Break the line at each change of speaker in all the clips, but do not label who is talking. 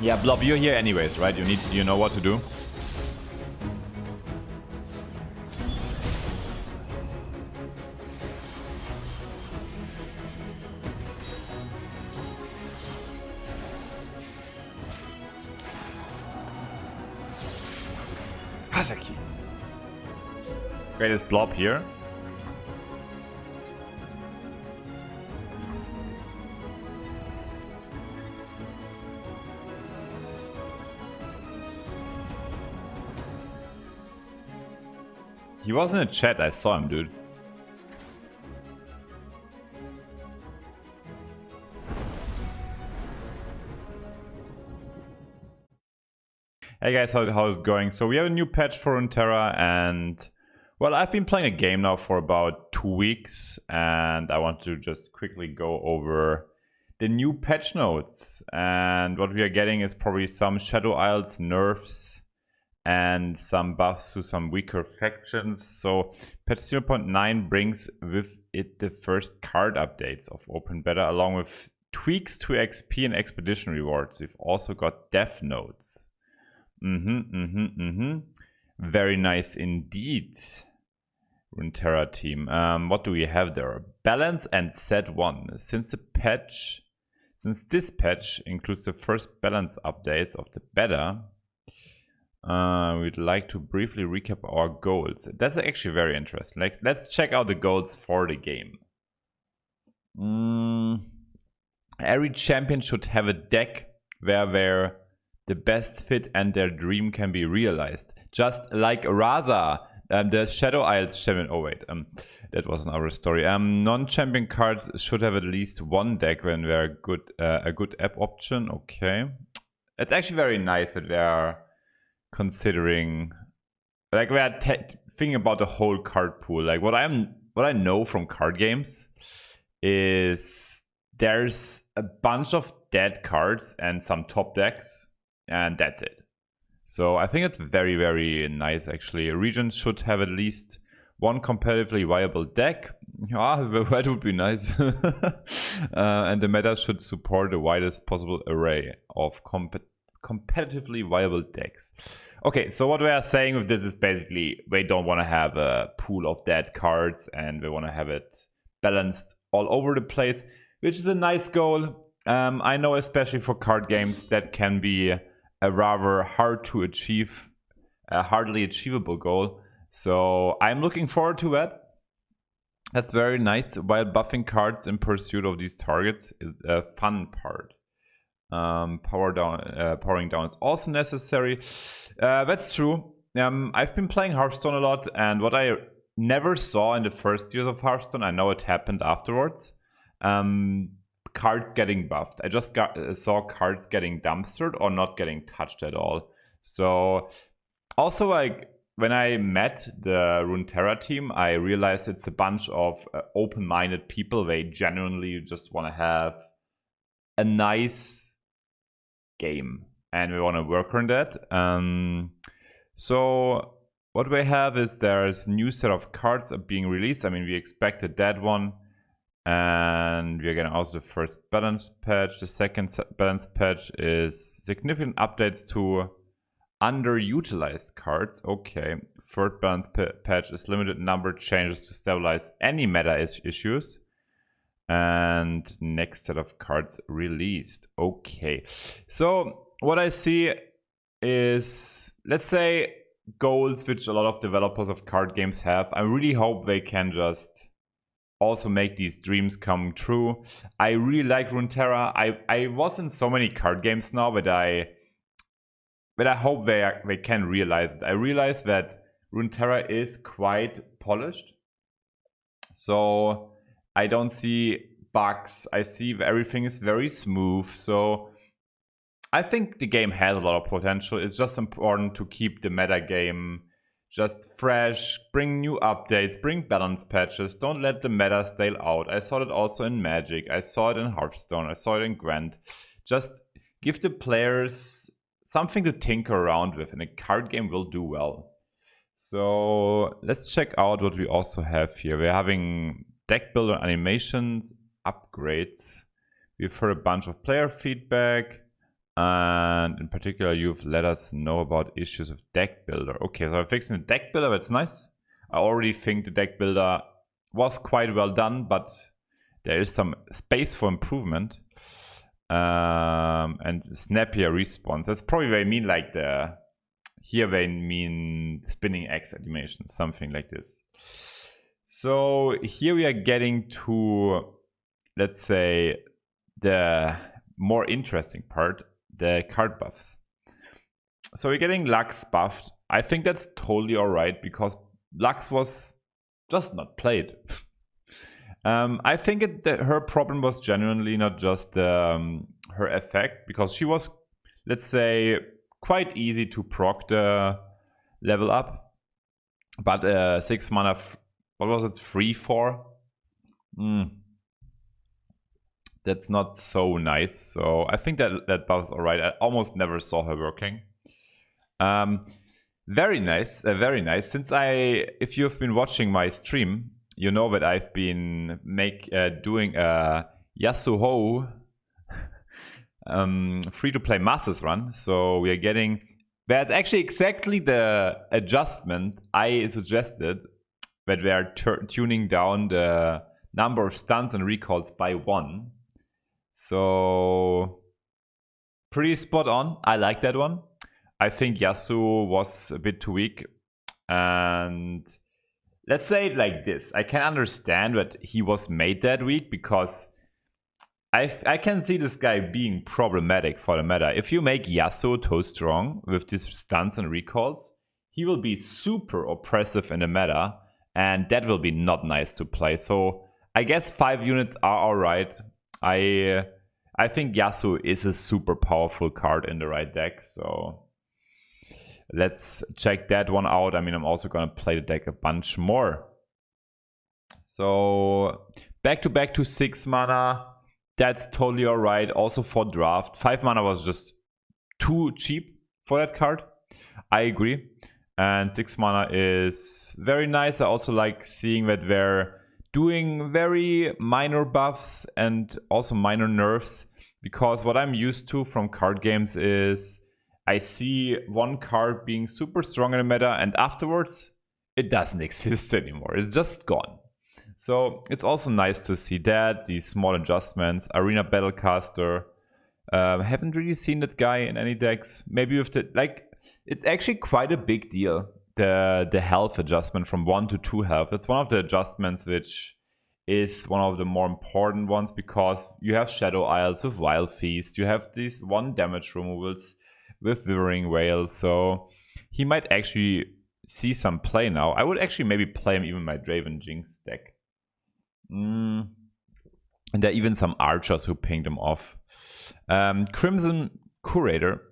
Yeah, Blob, you're here anyways, right? You know what to do. Kazaki. Greatest Blob here. He was in the chat, I saw him, dude. Hey guys, how's it going? So we have a new patch for Runeterra, and well, I've been playing a game now for about 2 weeks, and I want to just quickly go over the new patch notes. And what we are getting is probably some Shadow Isles nerfs and some buffs to some weaker factions. So patch 0.9 brings with it the first card updates of Open Beta, along with tweaks to XP and expedition rewards. We've also got death notes. Very nice indeed, Runeterra team. What do we have there? Balance and set 1. Since this patch includes the first balance updates of the beta, we'd like to briefly recap our goals. That's actually very interesting. Let's check out the goals for the game. Every champion should have a deck where the best fit and their dream can be realized. Just like Raza, the Shadow Isles champion. Oh wait, that was another story. Non-champion cards should have at least one deck when they're a good app option. Okay, it's actually very nice that they are considering, like, we are thinking about the whole card pool. Like what I know from card games is there's a bunch of dead cards and some top decks, and that's it. So I think it's very, very nice actually. Regions should have at least one competitively viable deck. That would be nice. And the meta should support the widest possible array of competitively viable decks. Okay, so what we are saying with this is basically we don't want to have a pool of dead cards, and we want to have it balanced all over the place, which is a nice goal. I know especially for card games that can be a rather hard to achieve, a hardly achievable goal. So I'm looking forward to that. That's very nice. While buffing cards in pursuit of these targets is a fun part. Powering down is also necessary. That's true. I've been playing Hearthstone a lot, and what I never saw in the first years of Hearthstone, I know it happened afterwards, cards getting buffed. I just saw cards getting dumpstered or not getting touched at all. So also, like, when I met the Runeterra team, I realized it's a bunch of open-minded people. They genuinely just want to have a nice game, and we want to work on that. So what we have is there's new set of cards being released. I mean, we expected that one, and we're getting also the first balance patch. The second balance patch is significant updates to underutilized cards. Okay. Third balance patch is limited number changes to stabilize any meta issues. And next set of cards released. Okay, so what I see is, let's say, goals which a lot of developers of card games have. I really hope they can just also make these dreams come true. I really like Runeterra. I was in so many card games now, but I hope they can realize it. I realize that Runeterra is quite polished, so I don't see bugs. I see everything is very smooth. So I think the game has a lot of potential. It's just important to keep the meta game just fresh, bring new updates, bring balance patches. Don't let the meta stale out. I saw it also in Magic. I saw it in Hearthstone. I saw it in Gwent. Just give the players something to tinker around with, and a card game will do well. So let's check out what we also have here. We're having deck builder animations, upgrades. We've heard a bunch of player feedback. And in particular, you've let us know about issues of deck builder. Okay, so I'm fixing the deck builder. That's nice. I already think the deck builder was quite well done, but there is some space for improvement. And snappier response. That's probably what I mean, like here they mean spinning X animation, something like this. So here we are getting to, let's say, the more interesting part, the card buffs. So we're getting Lux buffed. I think that's totally alright because Lux was just not played. I think her problem was genuinely not just her effect, because she was, let's say, quite easy to proc the level up. But 6 mana, what was it, 3/4? That's not so nice. So I think that buff is alright. I almost never saw her working. Very nice, very nice. Since if you've been watching my stream, you know that I've been doing a Yasuo free-to-play Masters run. So we are getting... That's actually exactly the adjustment I suggested, that we are tuning down the number of stuns and recalls by 1. So pretty spot on. I like that one. I think Yasuo was a bit too weak. And... let's say it like this. I can understand that he was made that weak because I can see this guy being problematic for the meta. If you make Yasuo too strong with these stuns and recalls, he will be super oppressive in the meta, and that will be not nice to play. So I guess 5 units are alright. I think Yasuo is a super powerful card in the right deck, so... let's check that one out. I mean, I'm also going to play the deck a bunch more. So, back to 6 mana. That's totally alright. Also for draft. 5 mana was just too cheap for that card. I agree. And 6 mana is very nice. I also like seeing that they're doing very minor buffs and also minor nerfs. Because what I'm used to from card games is... I see one card being super strong in the meta, and afterwards, it doesn't exist anymore. It's just gone. So it's also nice to see that, these small adjustments. Arena Battlecaster. Haven't really seen that guy in any decks. Maybe with the... like, it's actually quite a big deal, the health adjustment from 1 to 2 health. It's one of the adjustments which is one of the more important ones, because you have Shadow Isles with Wild Feast. You have these 1 damage removals with Withering Whale, so he might actually see some play now. I would actually maybe play him even in my Draven Jinx deck. And there are even some archers who pinged him off. Crimson Curator.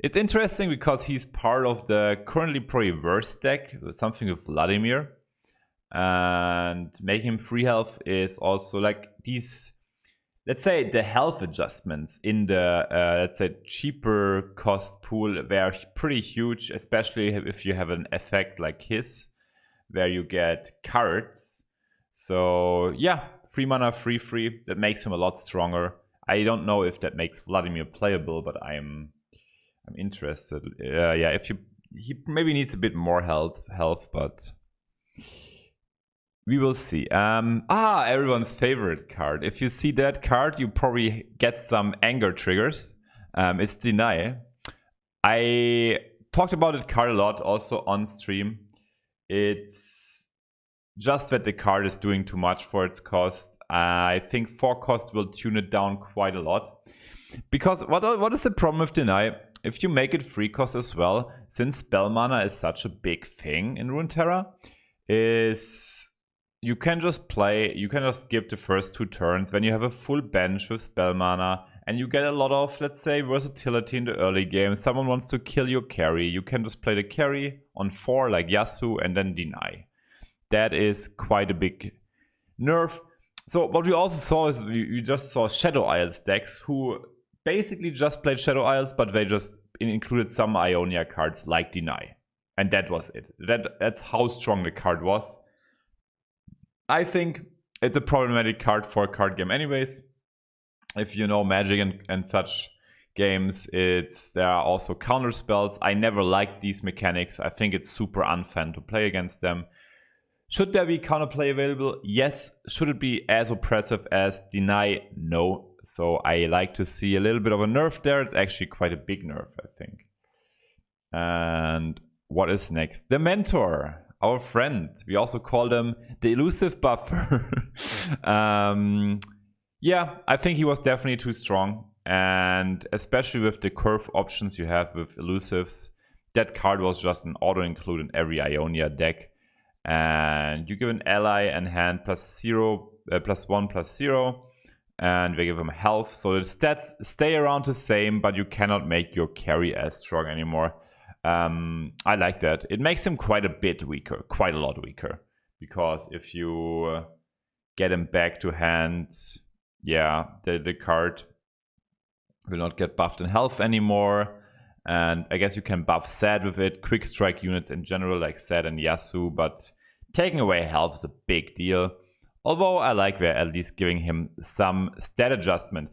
It's interesting because he's part of the currently probably worst deck, something with Vladimir. And making him 3 health is also like these... let's say the health adjustments in the, let's say, cheaper cost pool, they are pretty huge, especially if you have an effect like his, where you get cards. So, yeah, 3 mana, 3/3, that makes him a lot stronger. I don't know if that makes Vladimir playable, but I'm interested. Yeah, he maybe needs a bit more health, but... we will see. Everyone's favorite card. If you see that card, you probably get some anger triggers. It's Deny. I talked about that card a lot also on stream. It's just that the card is doing too much for its cost. I think 4 cost will tune it down quite a lot. Because what is the problem with Deny? If you make it 3 cost as well, since spell mana is such a big thing in Runeterra, is... you can just skip the first 2 turns when you have a full bench with spell mana, and you get a lot of, let's say, versatility in the early game. Someone wants to kill your carry. You can just play the carry on 4 like Yasuo and then Deny. That is quite a big nerf. So what we also saw is we just saw Shadow Isles decks who basically just played Shadow Isles, but they just included some Ionia cards like Deny. And that was it. That's how strong the card was. I think it's a problematic card for a card game anyways. If you know Magic and such games, there are also counter spells. I never liked these mechanics. I think it's super unfun to play against them. Should there be counterplay available? Yes. Should it be as oppressive as Deny? No. So I like to see a little bit of a nerf there. It's actually quite a big nerf, I think. And what is next? The Mentor, our friend. We also call him the elusive buffer. Yeah, I think he was definitely too strong. And especially with the curve options you have with elusives, that card was just an auto-include in every Ionia deck. And you give an ally and hand +1/+0. And we give him health. So the stats stay around the same, but you cannot make your carry as strong anymore. I like that. It makes him quite a bit weaker, quite a lot weaker. Because if you get him back to hand, yeah, the card will not get buffed in health anymore. And I guess you can buff Sad with it, quick strike units in general like Sad and Yasuo, but taking away health is a big deal. Although I like we're at least giving him some stat adjustment.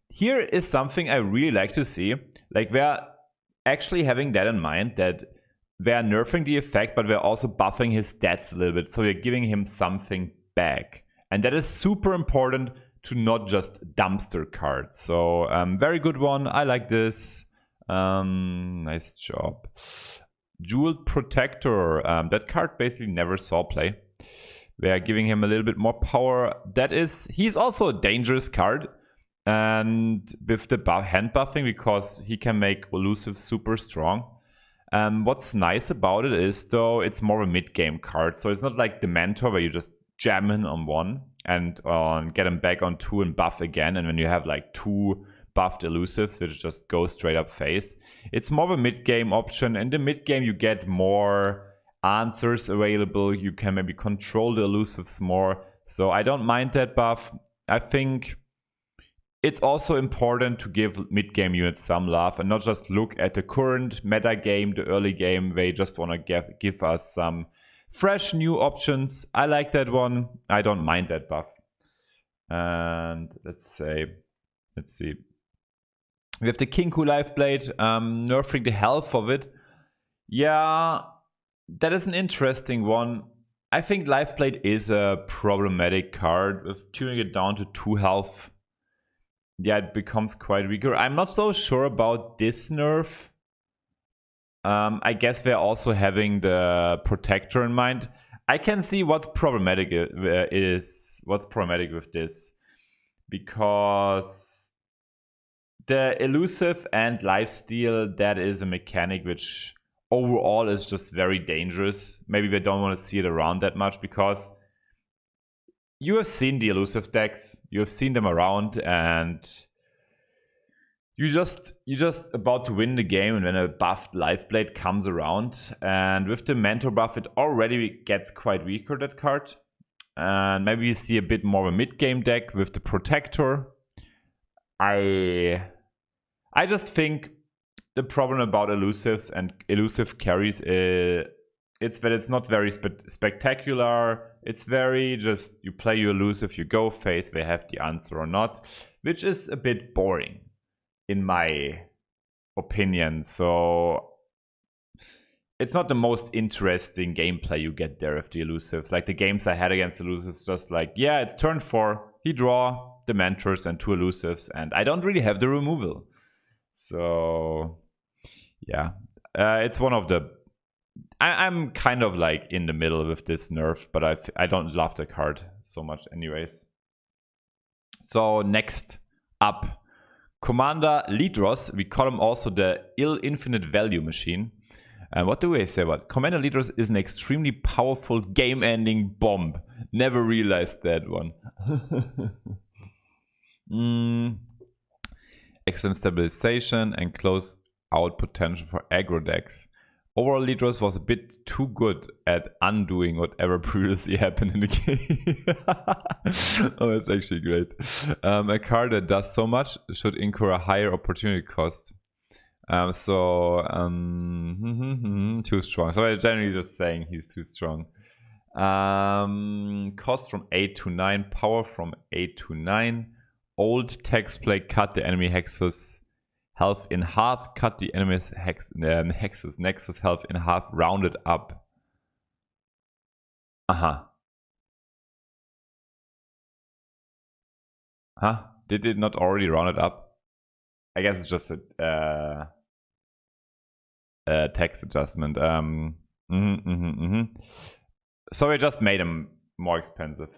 Here is something I really like to see. Like we're actually having that in mind, that we're nerfing the effect, but we're also buffing his stats a little bit. So we're giving him something back. And that is super important to not just dumpster cards. So very good one. I like this. Nice job. Jeweled Protector. That card basically never saw play. We are giving him a little bit more power. He's also a dangerous card. And with the hand buffing, because he can make elusive super strong. What's nice about it is, though, it's more a mid-game card. So it's not like the Mentor where you just jam in on 1 and get him back on 2 and buff again. And when you have like 2 buffed elusives, which just go straight up face. It's more of a mid-game option. In the mid-game, you get more answers available. You can maybe control the elusives more. So I don't mind that buff. I think it's also important to give mid-game units some love and not just look at the current meta game, the early game. They just want to give us some fresh new options. I like that one. I don't mind that buff. And let's see. We have the Kinku Lifeblade, nerfing the health of it. Yeah, that is an interesting one. I think Lifeblade is a problematic card. With tuning it down to 2 health, yeah, it becomes quite weaker. I'm not so sure about this nerf. I guess they're also having the Protector in mind. I can see what's problematic with this. Because the elusive and lifesteal, that is a mechanic which overall is just very dangerous. Maybe we don't want to see it around that much because you have seen the elusive decks, you have seen them around, and you're just about to win the game, and when a buffed Lifeblade comes around, and with the Mentor buff, it already gets quite weaker, that card. And maybe you see a bit more of a mid-game deck with the Protector. I just think the problem about elusives and elusive carries it's that it's not very spectacular. It's very just you play your elusive, you go face, they have the answer or not, which is a bit boring in my opinion. So it's not the most interesting gameplay you get there with the elusives. Like the games I had against elusives, just like, yeah, it's turn 4, he draw the Mentors and 2 elusives, and I don't really have the removal. So yeah, it's one of the I'm kind of like in the middle with this nerf, but I don't love the card so much anyways. So next up, Commander Lidros. We call him also the infinite value machine. And what do we say about Commander Lidros? Is an extremely powerful game-ending bomb. Never realized that one. Excellent stabilization and close out potential for aggro decks. Overall, Lidros was a bit too good at undoing whatever previously happened in the game. Oh, that's actually great. A card that does so much should incur a higher opportunity cost. Too strong. So I'm generally just saying he's too strong. Cost from 8 to 9, power from 8 to 9. Old text play, cut the enemy hexes health in half. Cut the enemy's nexus health in half. Rounded up. Huh? Did it not already round it up? I guess it's just a text adjustment. So I just made them more expensive.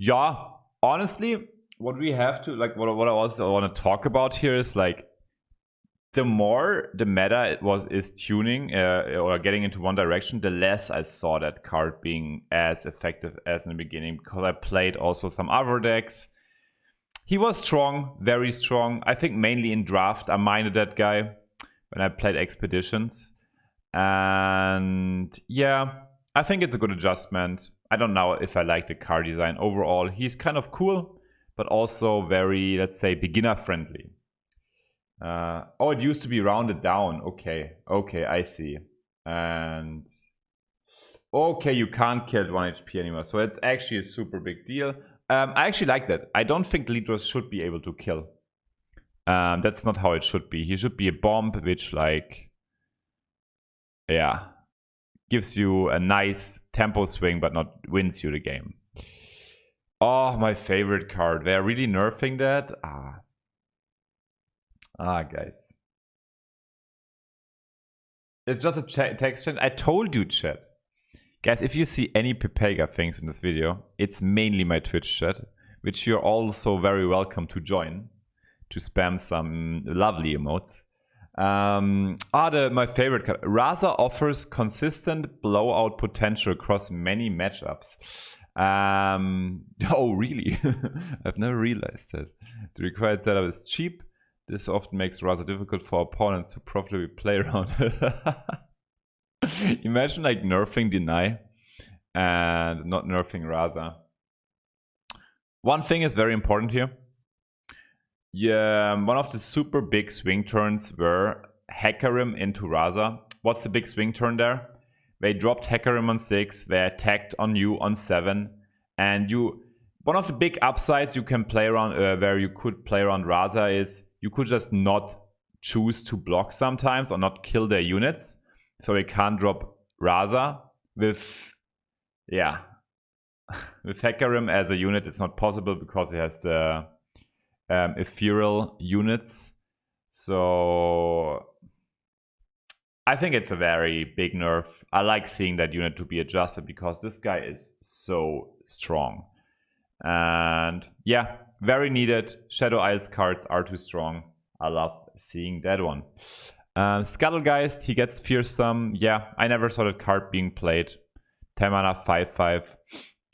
Yeah, honestly, what we have to like, what I also want to talk about here is like, the more the meta is tuning or getting into one direction, the less I saw that card being as effective as in the beginning, because I played also some other decks. He was strong, very strong. I think mainly in draft I minded that guy when I played Expeditions. And yeah, I think it's a good adjustment. I don't know if I like the card design overall. He's kind of cool, but also very, let's say, beginner friendly. Oh, it used to be rounded down. Okay, I see. And okay, you can't kill 1 HP anymore. So it's actually a super big deal. I actually like that. I don't think Lidros should be able to kill. That's not how it should be. He should be a bomb, which like, yeah, gives you a nice tempo swing, but not wins you the game. Oh, my favorite card. They're really nerfing that. Guys. It's just a text chat. I told you, chat. Guys, if you see any Pepega things in this video, it's mainly my Twitch chat, which you're also very welcome to join to spam some lovely emotes. My favorite card. Raza offers consistent blowout potential across many matchups. Oh, really? I've never realized that. The required setup is cheap. This often makes Raza difficult for opponents to profitably play around. Imagine like nerfing Deny and not nerfing Raza. One thing is very important here. Yeah, one of the super big swing turns were Hecarim into Raza. What's the big swing turn there? They dropped Hecarim on 6, they attacked on you on 7, and one of the big upsides you can play around, where you could play around Raza, is you could just not choose to block sometimes or not kill their units. So they can't drop Raza with, yeah, with Hecarim as a unit. It's not possible because he has the ethereal units. So I think it's a very big nerf. I like seeing that unit to be adjusted because this guy is so strong. And yeah, very needed. Shadow Isles cards are too strong. I love seeing that one. Scuttlegeist, he gets Fearsome. Yeah, I never saw that card being played. 10 mana, 5/5.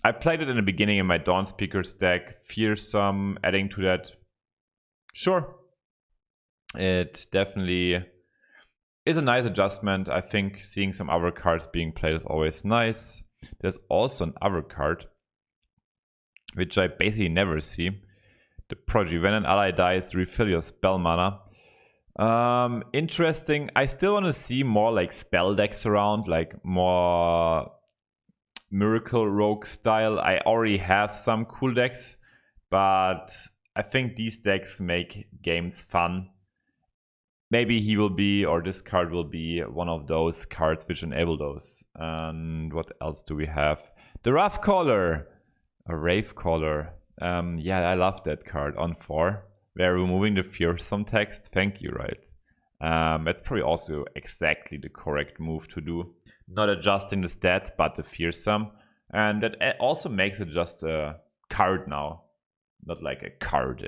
I played it in the beginning in my Dawn Speakers deck. Fearsome, adding to that. Sure. It definitely is a nice adjustment. I think seeing some other cards being played is always nice. There's also another card, which I basically never see. The Prodigy. When an ally dies, refill your spell mana. Interesting. I still want to see more like spell decks around, like more Miracle Rogue style. I already have some cool decks, but I think these decks make games fun. Maybe he will be, or this card will be one of those cards which enable those. And what else do we have? The Wrath Caller. A Rave Caller. Yeah, I love that card on 4. We're removing the fearsome text. Thank you, right? That's probably also exactly the correct move to do. Not adjusting the stats, but the fearsome. And that also makes it just a card now. Not like a card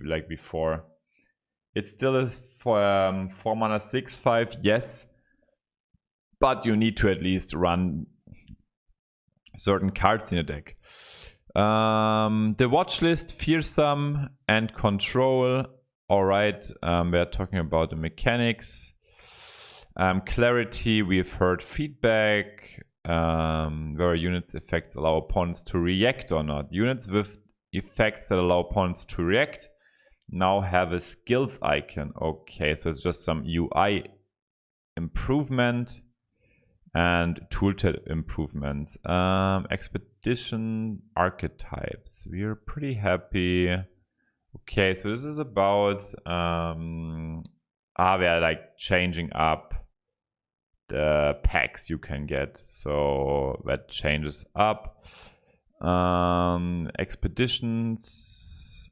like before. It's still a 4 mana 6/5, yes. But you need to at least run certain cards in a deck. The watch list, Fearsome and Control. Alright, we're talking about the mechanics. Clarity, we've heard feedback. Where units effects allow opponents to react or not. Units with effects that allow opponents to react now have a skills icon. Okay, so it's just some UI improvement and tooltip improvements. Expedition archetypes. We're pretty happy. Okay, so this is about we are like changing up the packs you can get, so that changes up. Expeditions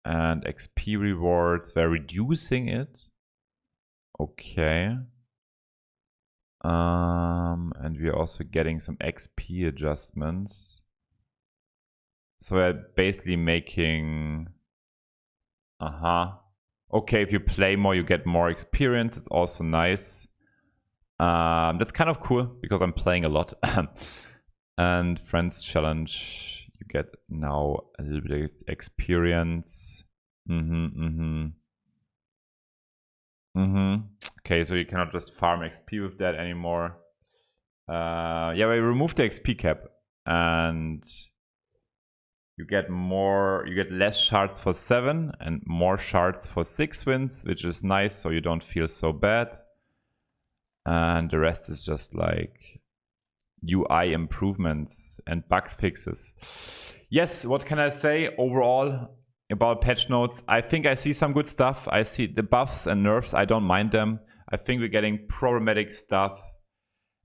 and XP rewards, we're reducing it. Okay. And we're also getting some XP adjustments. So we're basically making... Okay, if you play more, you get more experience. It's also nice. That's kind of cool, because I'm playing a lot. And Friends Challenge, you get now a little bit of experience. Okay, so you cannot just farm XP with that anymore. Yeah, we removed the XP cap, and you get less shards for 7 and more shards for 6 wins, which is nice, so you don't feel so bad. And the rest is just like UI improvements and bugs fixes. Yes, what can I say overall about patch notes? I think I see some good stuff. I see the buffs and nerfs, I don't mind them. I think we're getting problematic stuff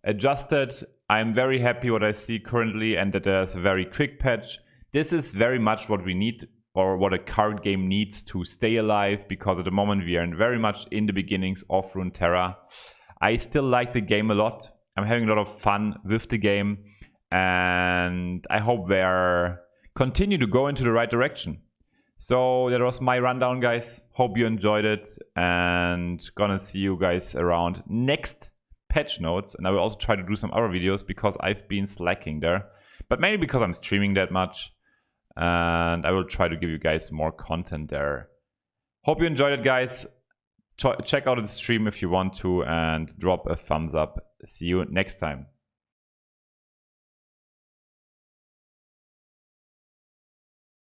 adjusted. I'm very happy what I see currently, and that there's a very quick patch. This is very much what we need, or what a card game needs to stay alive, because at the moment we are very much in the beginnings of Runeterra. I still like the game a lot. I'm having a lot of fun with the game, and I hope they continue to go into the right direction. So that was my rundown, guys. Hope you enjoyed it, and gonna see you guys around next patch notes. And I will also try to do some other videos, because I've been slacking there, but mainly because I'm streaming that much, and I will try to give you guys more content there. Hope you enjoyed it, guys. Check out the stream if you want to, and drop a thumbs up. See you next time.